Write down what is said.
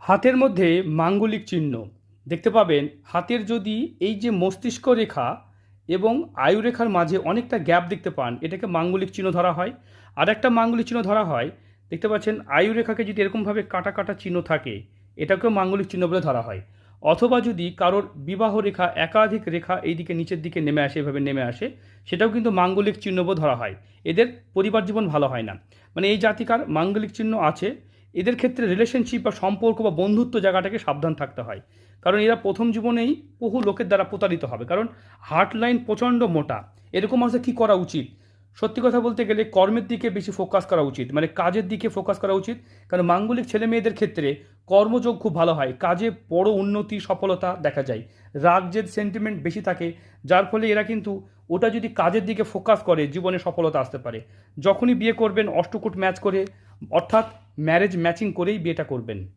হাতের মধ্যে মাঙ্গলিক চিহ্ন দেখতে পাবেন। হাতের যদি এই যে মস্তিষ্ক রেখা এবং আয়ু রেখার মাঝে অনেকটা গ্যাপ দেখতে পান, এটাকে মাঙ্গলিক চিহ্ন ধরা হয়। আর একটা মাঙ্গলিক চিহ্ন ধরা হয়, দেখতে পাচ্ছেন আয়ু রেখাকে যদি এরকমভাবে কাটা কাটা চিহ্ন থাকে, এটাকেও মাঙ্গলিক চিহ্ন বলে ধরা হয়। অথবা যদি কারোর বিবাহ রেখা, একাধিক রেখা এই দিকে নিচের দিকে নেমে আসে, এভাবে নেমে আসে, সেটাও কিন্তু মাঙ্গলিক চিহ্ন বলে ধরা হয়। এদের পরিবার জীবন ভালো হয় না। মানে এই জাতিকার মাঙ্গলিক চিহ্ন আছে, এদের ক্ষেত্রে রিলেশনশিপ বা সম্পর্ক বা বন্ধুত্ব জায়গাটাকে সাবধান থাকতে হয়। কারণ এরা প্রথম জীবনেই বহু লোকের দ্বারা প্রতারিত হবে। কারণ হার্ট লাইন প্রচণ্ড মোটা। এরকম মানুষের কী করা উচিত? সত্যি কথা বলতে গেলে কর্মের দিকে বেশি ফোকাস করা উচিত, মানে কাজের দিকে ফোকাস করা উচিত। কারণ মাঙ্গলিক ছেলে মেয়েদের ক্ষেত্রে কর্মযোগ খুব ভালো হয়, কাজে বড় উন্নতি সফলতা দেখা যায়। রাগ জেদ সেন্টিমেন্ট বেশি থাকে, যার ফলে এরা কিন্তু ওটা যদি কাজের দিকে ফোকাস করে জীবনে সফলতা আসতে পারে। যখনই বিয়ে করবেন অষ্টকূট ম্যাচ করে, অর্থাৎ ম্যারেজ ম্যাচিং করেই বিয়েটা করবেন।